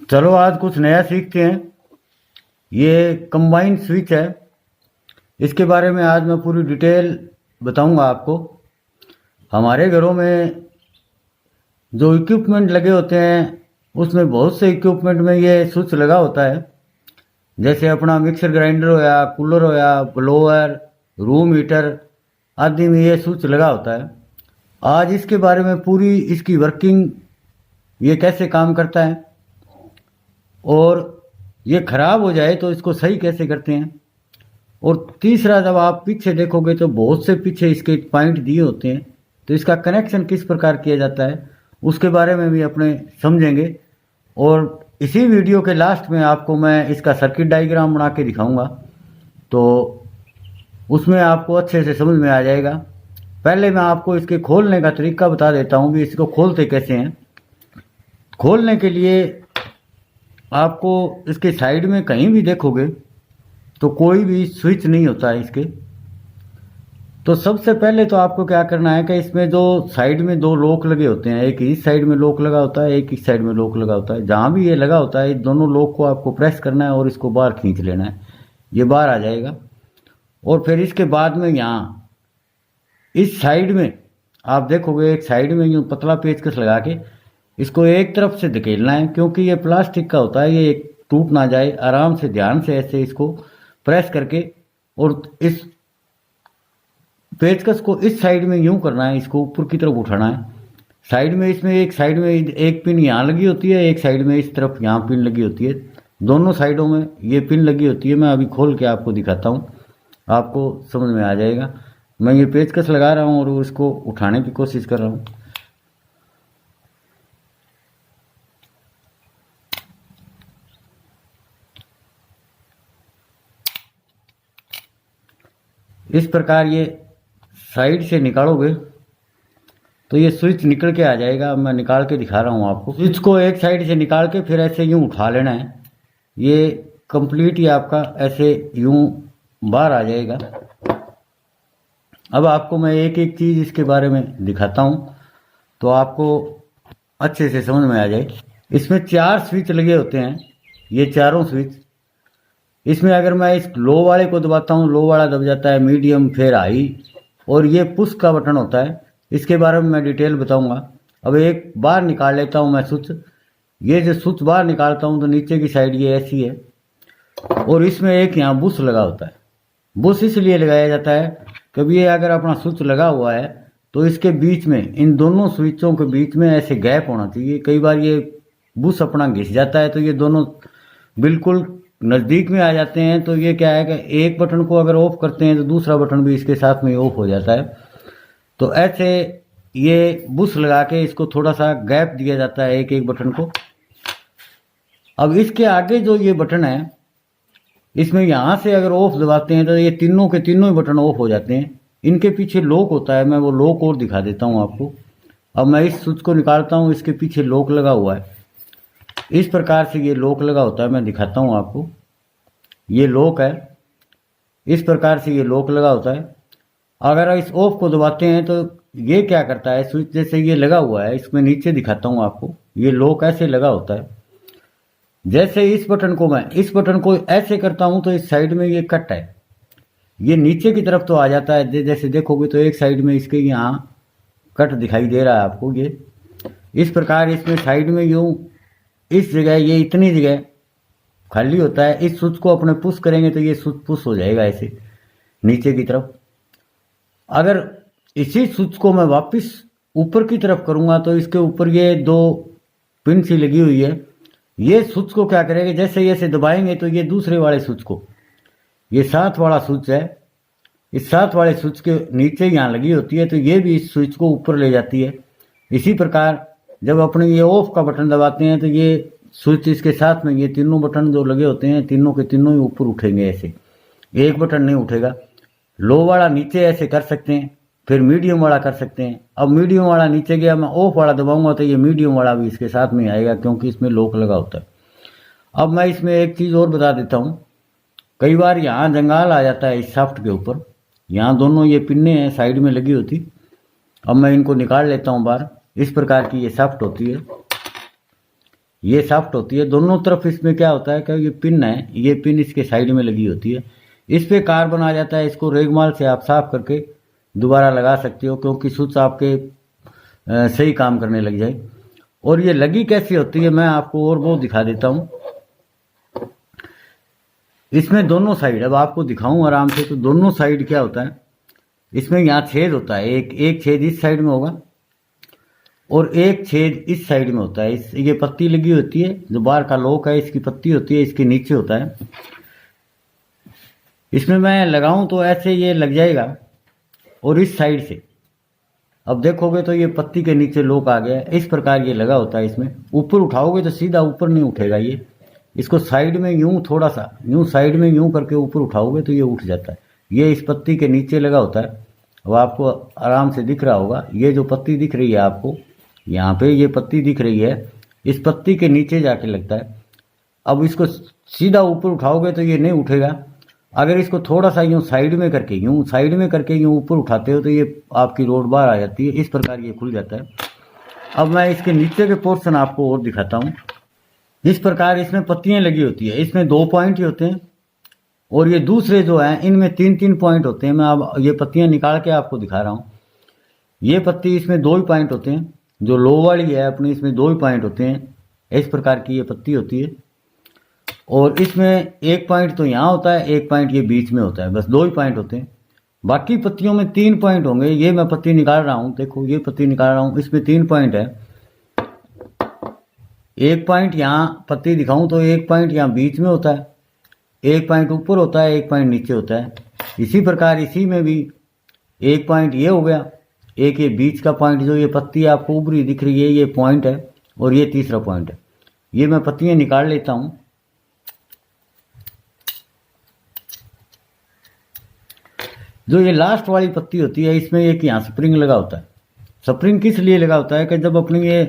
चलो आज कुछ नया सीखते हैं। ये कंबाइन स्विच है, इसके बारे में आज मैं पूरी डिटेल बताऊंगा आपको। हमारे घरों में जो इक्विपमेंट लगे होते हैं उसमें बहुत से इक्विपमेंट में ये स्विच लगा होता है। जैसे अपना मिक्सर ग्राइंडर होया, कूलर होया, ब्लोअर, रूम हीटर आदि में ये स्विच लगा होता है। आज इसके बारे में पूरी इसकी वर्किंग, ये कैसे काम करता है और ये खराब हो जाए तो इसको सही कैसे करते हैं। और तीसरा, जब आप पीछे देखोगे तो बहुत से पीछे इसके पॉइंट दिए होते हैं, तो इसका कनेक्शन किस प्रकार किया जाता है उसके बारे में भी अपने समझेंगे। और इसी वीडियो के लास्ट में आपको मैं इसका सर्किट डायग्राम बना के दिखाऊंगा, तो उसमें आपको अच्छे से समझ में आ जाएगा। पहले मैं आपको इसके खोलने का तरीका बता देता हूँ कि इसको खोलते कैसे हैं। खोलने के लिए आपको इसके साइड में कहीं भी देखोगे तो कोई भी स्विच नहीं होता है इसके। तो सबसे पहले तो आपको क्या करना है कि इसमें जो साइड में दो लॉक लगे होते हैं, एक इस साइड में लॉक लगा होता है, एक इस साइड में लॉक लगा होता है। जहाँ भी ये लगा होता है, दोनों लॉक को आपको प्रेस करना है और इसको बाहर खींच लेना है, ये बाहर आ जाएगा। और फिर इसके बाद में यहाँ इस साइड में आप देखोगे, एक साइड में यूँ पतला पेचकस लगा के इसको एक तरफ से धकेलना है, क्योंकि ये प्लास्टिक का होता है, ये टूट ना जाए। आराम से ध्यान से ऐसे इसको प्रेस करके और इस पेचकस को इस साइड में यूं करना है, इसको ऊपर की तरफ उठाना है। साइड में इसमें एक साइड में एक पिन यहाँ लगी होती है, एक साइड में इस तरफ यहाँ पिन लगी होती है। दोनों साइडों में ये पिन लगी होती है। मैं अभी खोल के आपको दिखाता हूँ, आपको समझ में आ जाएगा। मैं ये पेचकस लगा रहा हूँ और इसको उठाने की कोशिश कर रहा हूँ। इस प्रकार ये साइड से निकालोगे तो ये स्विच निकल के आ जाएगा। मैं निकाल के दिखा रहा हूँ आपको। स्विच को एक साइड से निकाल के फिर ऐसे यूं उठा लेना है, ये कंप्लीट ही आपका ऐसे यूं बाहर आ जाएगा। अब आपको मैं एक एक चीज़ इसके बारे में दिखाता हूँ तो आपको अच्छे से समझ में आ जाए। इसमें 4 स्विच लगे होते हैं, ये चारों स्विच। इसमें अगर मैं इस लो वाले को दबाता हूँ, लो वाला दब जाता है, मीडियम फिर हाई, और ये पुश का बटन होता है। इसके बारे में मैं डिटेल बताऊंगा। अब एक बार निकाल लेता हूँ मैं स्विच। ये जो स्विच बाहर निकालता हूँ तो नीचे की साइड ये ऐसी है, और इसमें एक यहाँ बुश लगा होता है। बुश इसलिए लगाया जाता है क्योंकि ये अगर अपना स्विच लगा हुआ है तो इसके बीच में, इन दोनों स्विचों के बीच में ऐसे गैप होना चाहिए। कई बार ये बुश अपना घिस जाता है तो ये दोनों बिल्कुल नज़दीक में आ जाते हैं, तो ये क्या है कि एक बटन को अगर ऑफ करते हैं तो दूसरा बटन भी इसके साथ में ऑफ हो जाता है। तो ऐसे ये बुश लगा के इसको थोड़ा सा गैप दिया जाता है एक एक बटन को। अब इसके आगे जो ये बटन है, इसमें यहाँ से अगर ऑफ दबाते हैं तो ये तीनों के तीनों ही बटन ऑफ हो जाते हैं। इनके पीछे लॉक होता है, मैं वो लॉक और दिखा देता हूँ आपको। अब मैं इस स्विच को निकालता हूँ, इसके पीछे लॉक लगा हुआ है। इस प्रकार से ये लॉक लगा होता है, मैं दिखाता हूँ आपको। ये लॉक है, इस प्रकार से ये लॉक लगा होता है। अगर इस ऑफ को दबाते हैं तो ये क्या करता है, स्विच जैसे ये लगा हुआ है, इसमें नीचे दिखाता हूँ आपको। ये लॉक ऐसे लगा होता है। जैसे इस बटन को, मैं इस बटन को ऐसे करता हूँ तो इस साइड में ये कट है, ये नीचे की तरफ तो आ जाता है। जैसे देखोगे तो एक साइड में इसके यहाँ कट दिखाई दे रहा है आपको। ये इस प्रकार इसमें साइड में यूँ इस जगह, ये इतनी जगह खाली होता है। इस स्विच को अपने पुश करेंगे तो ये स्विच पुश हो जाएगा ऐसे नीचे की तरफ। अगर इसी स्विच को मैं वापस ऊपर की तरफ करूंगा तो इसके ऊपर ये 2 पिन सी लगी हुई है। ये स्विच को क्या करेगा, जैसे ऐसे दबाएंगे तो ये दूसरे वाले स्विच को, ये 7 वाला स्विच है, इस 7 वाले स्विच के नीचे यहाँ लगी होती है, तो ये भी इस स्विच को ऊपर ले जाती है। इसी प्रकार जब अपने ये ऑफ का बटन दबाते हैं तो ये स्विच इसके साथ में, ये तीनों बटन जो लगे होते हैं तीनों के तीनों ही ऊपर उठेंगे, ऐसे एक बटन नहीं उठेगा। लो वाला नीचे ऐसे कर सकते हैं, फिर मीडियम वाला कर सकते हैं। अब मीडियम वाला नीचे गया, मैं ऑफ वाला दबाऊंगा तो ये मीडियम वाला भी इसके साथ में आएगा, क्योंकि इसमें लॉक लगा होता है। अब मैं इसमें एक चीज़ और बता देता हूँ। कई बार यहाँ जंगाल आ जाता है इस शाफ्ट के ऊपर, यहाँ दोनों ये पिन्ने हैं साइड में लगी होती। अब मैं इनको निकाल लेता हूँ बाहर। इस प्रकार की ये शाफ्ट होती है। ये सॉफ्ट होती है। दोनों तरफ इसमें क्या होता है कि ये पिन है, ये पिन इसके साइड में लगी होती है, इस पे कार्बन आ जाता है। इसको रेगमाल से आप साफ करके दोबारा लगा सकते हो, क्योंकि स्विच आपके सही काम करने लग जाए। और ये लगी कैसी होती है मैं आपको और वो दिखा देता हूँ। इसमें दोनों साइड, अब आपको दिखाऊं आराम से, तो दोनों साइड क्या होता है, इसमें यहाँ छेद होता है, एक छेद इस साइड में होगा और एक छेद इस साइड में होता है। ये पत्ती लगी होती है, जो बाहर का लॉक है इसकी पत्ती होती है, इसके नीचे होता है। इसमें मैं लगाऊं तो ऐसे ये लग जाएगा, और इस साइड से अब देखोगे तो ये पत्ती के नीचे लॉक आ गया, इस प्रकार ये लगा होता है। इसमें ऊपर उठाओगे तो सीधा ऊपर नहीं उठेगा ये, इसको साइड में यूं थोड़ा सा यूं साइड में यूं करके ऊपर उठाओगे तो ये उठ जाता है। ये इस पत्ती के नीचे लगा होता है। अब आपको आराम से दिख रहा होगा, ये जो पत्ती दिख रही है आपको यहाँ पे, ये पत्ती दिख रही है, इस पत्ती के नीचे जाके लगता है। अब इसको सीधा ऊपर उठाओगे तो ये नहीं उठेगा। अगर इसको थोड़ा सा यूं साइड में करके यूं ऊपर उठाते हो तो ये आपकी रोड बाहर आ जाती है, इस प्रकार ये खुल जाता है। अब मैं इसके नीचे के पोर्शन आपको और दिखाता हूँ। इस प्रकार इसमें पत्तियां लगी होती है, इसमें 2 पॉइंट ही होते हैं, और ये दूसरे जो हैं इनमें 3-3 पॉइंट होते हैं। मैं अब ये पत्तियां निकाल के आपको दिखा रहा हूँ। ये पत्ती इसमें 2 ही पॉइंट होते हैं, जो लो वाली है अपनी, इसमें 2 ही पॉइंट होते हैं। इस प्रकार की ये पत्ती होती है, और इसमें 1 पॉइंट तो यहाँ होता है, 1 पॉइंट ये बीच में होता है, बस 2 ही पॉइंट होते हैं। बाकी पत्तियों में 3 पॉइंट होंगे। ये मैं पत्ती निकाल रहा हूँ, देखो ये पत्ती निकाल रहा हूँ, इसमें 3 पॉइंट है। 1 पॉइंट यहाँ पत्ती दिखाऊं तो 1 पॉइंट यहाँ बीच में होता है, 1 पॉइंट ऊपर होता है, 1 पॉइंट नीचे होता है। इसी प्रकार इसी में भी 1 पॉइंट ये हो गया, एक ये बीच का पॉइंट, जो ये पत्ती आपको ऊपरी दिख रही है, ये पॉइंट है, और ये तीसरा पॉइंट है। ये मैं पत्तियां निकाल लेता हूं। जो ये लास्ट वाली पत्ती होती है, इसमें एक यहाँ स्प्रिंग लगा होता है। स्प्रिंग किस लिए लगा होता है कि जब अपनी ये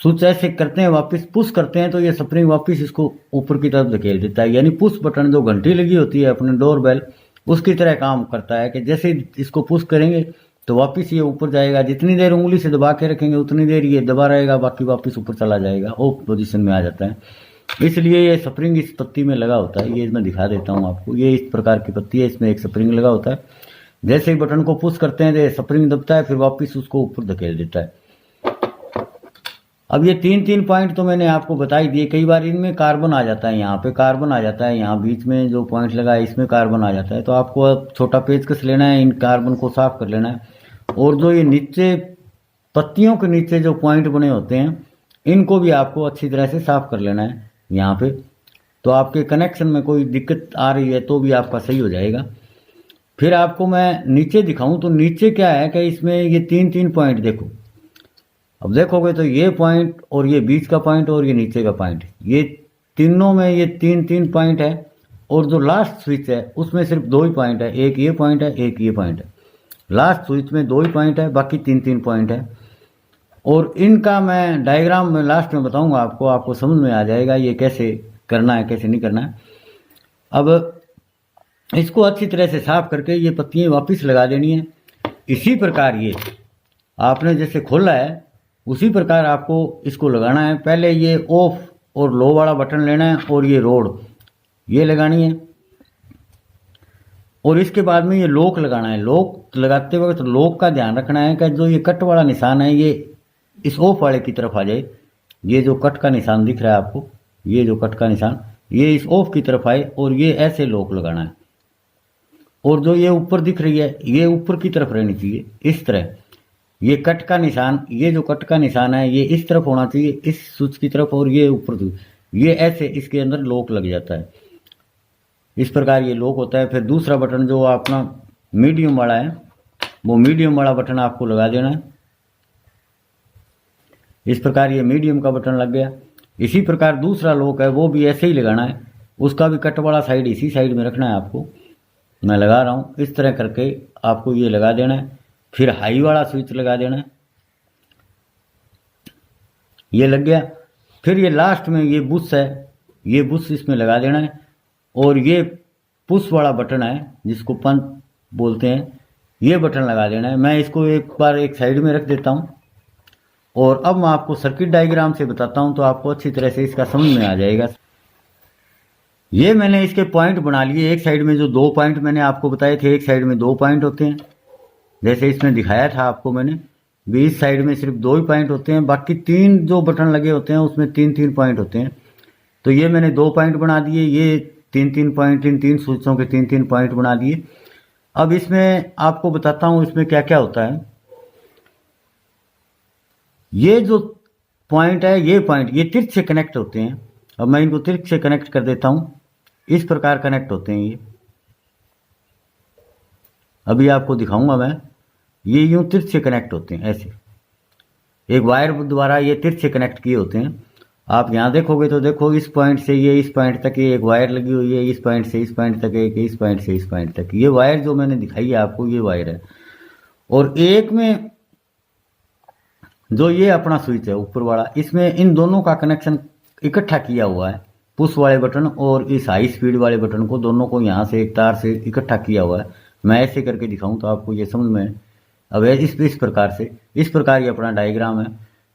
स्विच ऐसे करते हैं, वापस पुश करते हैं, तो ये स्प्रिंग वापस इसको ऊपर की तरफ धकेल देता है। यानी पुश बटन, जो घंटी लगी होती है अपने डोर बेल, उसकी तरह काम करता है कि जैसे इसको पुश करेंगे तो वापस ये ऊपर जाएगा। जितनी देर उंगली से दबा के रखेंगे उतनी देर ये दबा रहेगा, बाकी वापस ऊपर चला जाएगा, ऑफ पोजीशन में आ जाता है। इसलिए ये स्प्रिंग इस पत्ती में लगा होता है। ये मैं दिखा देता हूँ आपको। ये इस प्रकार की पत्ती है, इसमें एक स्प्रिंग लगा होता है। जैसे ही बटन को पुश करते हैं तो स्प्रिंग दबता है, फिर वापस उसको ऊपर धकेल देता है। अब ये 3-3 पॉइंट तो मैंने आपको बता ही दिए। कई बार इनमें कार्बन आ जाता है, यहाँ पे कार्बन आ जाता है, यहाँ बीच में जो पॉइंट लगा है इसमें कार्बन आ जाता है। तो आपको अब छोटा पेचकस लेना है, इन कार्बन को साफ कर लेना है। और जो ये नीचे पत्तियों के नीचे जो पॉइंट बने होते हैं, इनको भी आपको अच्छी तरह से साफ कर लेना है यहाँ पे। तो आपके कनेक्शन में कोई दिक्कत आ रही है तो भी आपका सही हो जाएगा। फिर आपको मैं नीचे दिखाऊं तो नीचे क्या है कि इसमें ये 3-3 पॉइंट देखो। अब देखोगे तो ये पॉइंट और ये बीच का पॉइंट और ये नीचे का पॉइंट, ये तीनों में ये 3-3 पॉइंट है। और जो लास्ट स्विच है उसमें सिर्फ 2 ही पॉइंट है, एक ये पॉइंट है, एक ये पॉइंट है। लास्ट स्विच में 2 ही पॉइंट है, बाकी 3-3 पॉइंट है। और इनका मैं डायग्राम में लास्ट में बताऊंगा आपको, आपको समझ में आ जाएगा ये कैसे करना है, कैसे नहीं करना है। अब इसको अच्छी तरह से साफ करके ये पत्तियां वापस लगा देनी है। इसी प्रकार ये आपने जैसे खोला है उसी प्रकार आपको इसको लगाना है। पहले ये ऑफ और लो वाला बटन लेना है, और ये रोड ये लगानी है, और इसके बाद में ये लॉक लगाना है। लॉक लगाते वक्त तो लॉक का ध्यान रखना है कि जो ये कट वाला निशान है ये इस ऑफ वाले की तरफ आ जाए। ये जो कट का निशान दिख रहा है आपको, ये जो कट का निशान ये इस ऑफ की तरफ आए, और ये ऐसे लॉक लगाना है। और जो ये ऊपर दिख रही है ये ऊपर की तरफ रहनी चाहिए, इस तरह। ये कट का निशान, ये जो कट का निशान है ये इस तरफ होना चाहिए, इस स्विच की तरफ, और ये ऊपर, ये ऐसे इसके अंदर लॉक लग जाता है। इस प्रकार ये लॉक होता है। फिर दूसरा बटन जो अपना मीडियम वाला है, वो मीडियम वाला बटन आपको लगा देना है। इस प्रकार ये मीडियम का बटन लग गया। इसी प्रकार दूसरा लॉक है वो भी ऐसे ही लगाना है, उसका भी कट वाला साइड इसी साइड में रखना है आपको। मैं लगा रहा हूँ, इस तरह करके आपको ये लगा देना है। फिर हाई वाला स्विच लगा देना है, ये लग गया। फिर ये लास्ट में ये बुश है, ये बुश इसमें लगा देना है। और ये पुश वाला बटन है जिसको पंच बोलते हैं, ये बटन लगा देना है। मैं इसको एक बार एक साइड में रख देता हूँ। और अब मैं आपको सर्किट डायग्राम से बताता हूं तो आपको अच्छी तरह से इसका समझ में आ जाएगा। ये मैंने इसके पॉइंट बना लिए। एक साइड में जो 2 पॉइंट मैंने आपको बताए थे, एक साइड में 2 पॉइंट होते हैं, जैसे इसमें दिखाया था आपको मैंने भी। इस साइड में सिर्फ 2 ही पॉइंट होते हैं, बाकी 3 जो बटन लगे होते हैं उसमें 3-3 पॉइंट होते हैं। तो ये मैंने 2 पॉइंट बना दिए, ये 3-3 पॉइंट, इन 3 स्विचों के 3-3 पॉइंट बना दिए। अब इसमें आपको बताता हूं इसमें क्या क्या होता है। ये जो पॉइंट है, ये पॉइंट ये तिरछे से कनेक्ट होते हैं। अब मैं इनको तिरछे से कनेक्ट कर देता हूं, इस प्रकार कनेक्ट होते हैं ये। अभी आपको दिखाऊंगा मैं, ये यूं तिरछे से कनेक्ट होते हैं ऐसे, एक वायर द्वारा ये तिरछे से कनेक्ट किए होते हैं। आप यहां देखोगे तो देखो, इस पॉइंट से ये इस पॉइंट तक ये एक वायर लगी हुई है, इस पॉइंट से इस पॉइंट तक एक, इस पॉइंट से इस पॉइंट तक। ये वायर जो मैंने दिखाई है आपको, ये वायर है। और एक में जो ये अपना स्विच है ऊपर वाला, इसमें इन दोनों का कनेक्शन इकट्ठा किया हुआ है। पुश वाले बटन और इस हाई स्पीड वाले बटन को, दोनों को यहाँ से एक तार से इकट्ठा किया हुआ है। मैं ऐसे करके दिखाऊं तो आपको ये समझ में। अब इस प्रकार से, इस प्रकार ये अपना डायग्राम है।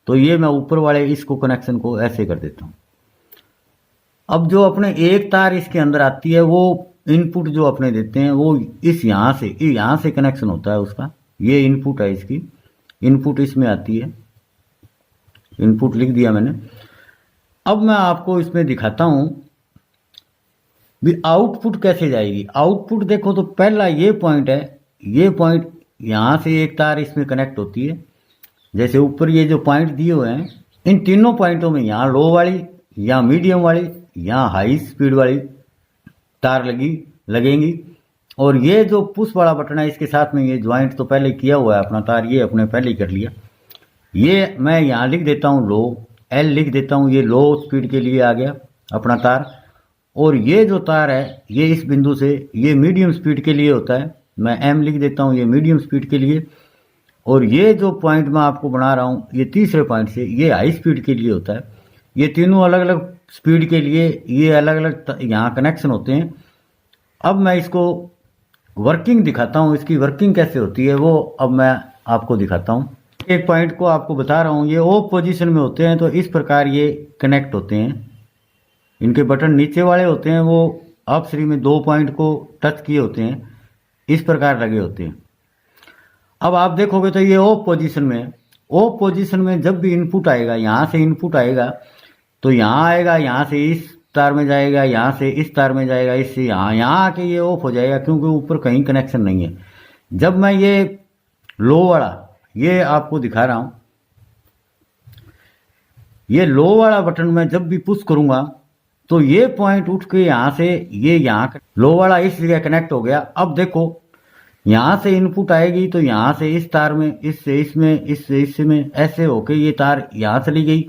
तो ये मैं ऊपर वाले इसको कनेक्शन को ऐसे कर देता हूँ। अब जो अपने एक तार इसके अंदर आती है, वो इनपुट जो अपने देते हैं वो इस यहाँ से कनेक्शन होता है उसका। ये इनपुट है इसकी, इनपुट इसमें आती है। इनपुट लिख दिया मैंने। अब मैं आपको इसमें दिखाता हूं भी आउटपुट कैसे जाएगी। आउटपुट देखो तो पहला ये पॉइंट है, ये पॉइंट यहां से एक तार इसमें कनेक्ट होती है। जैसे ऊपर ये जो पॉइंट दिए हुए हैं, इन तीनों पॉइंटों में यहाँ लो वाली, यहाँ मीडियम वाली, यहाँ हाई स्पीड वाली तार लगेंगी। और ये जो पुश वाला बटन है, इसके साथ में ये ज्वाइंट तो पहले किया हुआ है अपना तार, ये अपने पहले ही कर लिया। ये मैं यहाँ लिख देता हूँ लो, एल लिख देता हूँ, ये लो स्पीड के लिए आ गया अपना तार। और ये जो तार है, ये इस बिंदु से ये मीडियम स्पीड के लिए होता है, मैं एम लिख देता हूँ, ये मीडियम स्पीड के लिए। और ये जो पॉइंट मैं आपको बना रहा हूँ, ये तीसरे पॉइंट से, ये हाई स्पीड के लिए होता है। ये तीनों अलग अलग स्पीड के लिए ये अलग अलग यहाँ कनेक्शन होते हैं। अब मैं इसको वर्किंग दिखाता हूँ, इसकी वर्किंग कैसे होती है वो अब मैं आपको दिखाता हूँ। एक पॉइंट को आपको बता रहा हूँ, ये ऑफ पोजीशन में होते हैं तो इस प्रकार ये कनेक्ट होते हैं। इनके बटन नीचे वाले होते हैं, वो अपस्ट्रीम में 2 पॉइंट को टच किए होते हैं, इस प्रकार लगे होते हैं। अब आप देखोगे तो ये ऑफ पोजीशन में है। ऑफ पोजीशन में जब भी इनपुट आएगा, यहाँ से इनपुट आएगा तो यहाँ आएगा, यहाँ से इस तार में जाएगा, यहाँ से इस तार में जाएगा, इससे यहाँ आके ये ऑफ हो जाएगा, क्योंकि ऊपर कहीं कनेक्शन नहीं है। जब मैं ये लो वाला, ये आपको दिखा रहा हूं, ये लो वाला बटन मैं जब भी पुश करूंगा तो ये पॉइंट उठ के यहाँ से ये यहाँ लो वाला इस जगह कनेक्ट हो गया। अब देखो यहाँ से इनपुट आएगी तो यहाँ से इस तार में, इससे इसमें, इससे इसमें, ऐसे होके ये तार यहाँ चली गई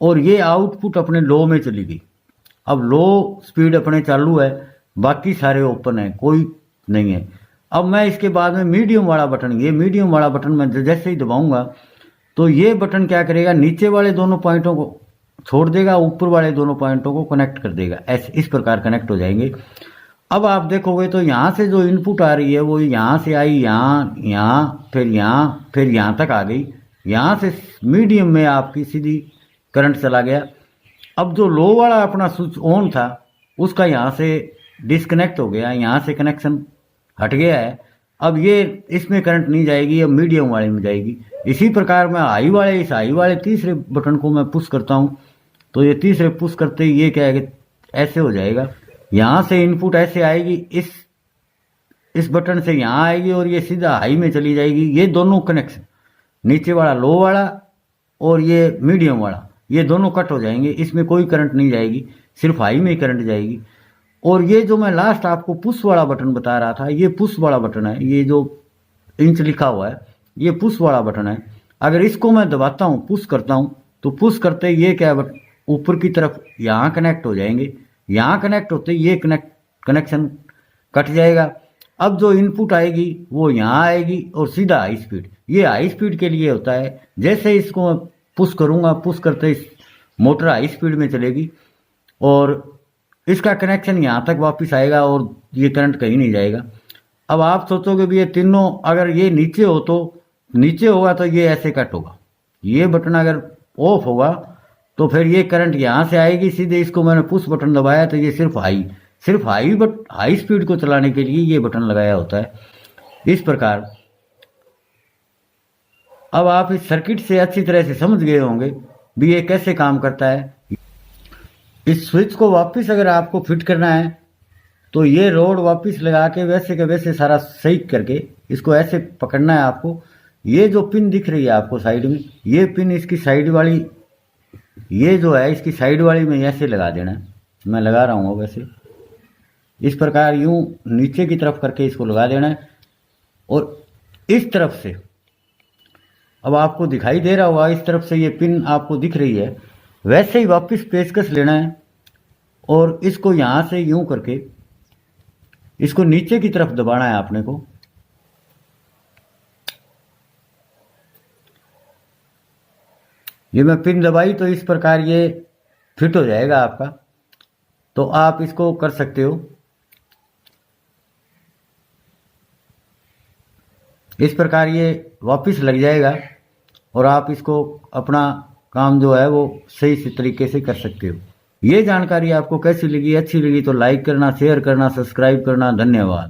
और ये आउटपुट अपने लो में चली गई। अब लो स्पीड अपने चालू है, बाकी सारे ओपन है, कोई नहीं है। अब मैं इसके बाद में मीडियम वाला बटन, ये मीडियम वाला बटन मैं जैसे ही दबाऊंगा तो ये बटन क्या करेगा, नीचे वाले दोनों पॉइंटों को छोड़ देगा, ऊपर वाले दोनों पॉइंटों को कनेक्ट कर देगा। ऐसे इस प्रकार कनेक्ट हो जाएंगे। अब आप देखोगे तो यहाँ से जो इनपुट आ रही है वो यहाँ से आई, यहाँ फिर यहाँ तक आ गई। यहाँ से मीडियम में आपकी सीधी करंट चला गया। अब जो लो वाला अपना स्विच ऑन था उसका यहाँ से डिस्कनेक्ट हो गया, यहाँ से कनेक्शन हट गया है। अब ये इसमें करंट नहीं जाएगी, अब मीडियम वाले में जाएगी। इसी प्रकार मैं हाई वाले, इस हाई वाले तीसरे बटन को मैं पुश करता हूँ तो ये तीसरे पुश करते ही ये क्या है, ऐसे हो जाएगा। यहाँ से इनपुट ऐसे आएगी, इस बटन से यहाँ आएगी और ये सीधा हाई में चली जाएगी। ये दोनों कनेक्शन, नीचे वाला लो वाला और ये मीडियम वाला, ये दोनों कट हो जाएंगे। इसमें कोई करंट नहीं जाएगी, सिर्फ हाई में ही करंट जाएगी। और ये जो मैं लास्ट आपको पुश वाला बटन बता रहा था, ये पुश वाला बटन है, ये जो इंच लिखा हुआ है ये पुश वाला बटन है। अगर इसको मैं दबाता हूँ, पुश करता हूँ, तो पुश करते ये क्या ऊपर की तरफ यहाँ कनेक्ट हो जाएंगे। यहाँ कनेक्ट होते ये कनेक्शन कट जाएगा। अब जो इनपुट आएगी वो यहाँ आएगी और सीधा हाई स्पीड, ये हाई स्पीड के लिए होता है। जैसे इसको मैं पुश करूँगा, पुश करते इस मोटर हाई स्पीड में चलेगी और इसका कनेक्शन यहाँ तक वापस आएगा और ये करंट कहीं नहीं जाएगा। अब आप सोचोगे भी ये तीनों अगर ये नीचे हो तो नीचे होगा तो ये ऐसे कट होगा, ये बटन अगर ऑफ होगा तो फिर ये करंट यहाँ से आएगी सीधे। इसको मैंने पुश बटन दबाया तो ये सिर्फ हाई स्पीड को चलाने के लिए ये बटन लगाया होता है। इस प्रकार अब आप इस सर्किट से अच्छी तरह से समझ गए होंगे भी ये कैसे काम करता है। इस स्विच को वापस अगर आपको फिट करना है तो ये रोड वापस लगा के वैसे के वैसे सारा सही करके इसको ऐसे पकड़ना है आपको। ये जो पिन दिख रही है आपको साइड में, ये पिन इसकी साइड वाली, ये जो है इसकी साइड वाली में ऐसे लगा देना है। मैं लगा रहा हूँ वैसे इस प्रकार यूं नीचे की तरफ करके इसको लगा देना है। और इस तरफ से अब आपको दिखाई दे रहा होगा, इस तरफ से ये पिन आपको दिख रही है, वैसे ही वापस पेचकस लेना है और इसको यहाँ से यूं करके इसको नीचे की तरफ दबाना है आपने को। ये मैं पिन दबाई तो इस प्रकार ये फिट हो जाएगा आपका। तो आप इसको कर सकते हो। इस प्रकार ये वापस लग जाएगा और आप इसको अपना काम जो है वो सही से तरीके से कर सकते हो। ये जानकारी आपको कैसी लगी? अच्छी लगी तो लाइक करना, शेयर करना, सब्सक्राइब करना। धन्यवाद।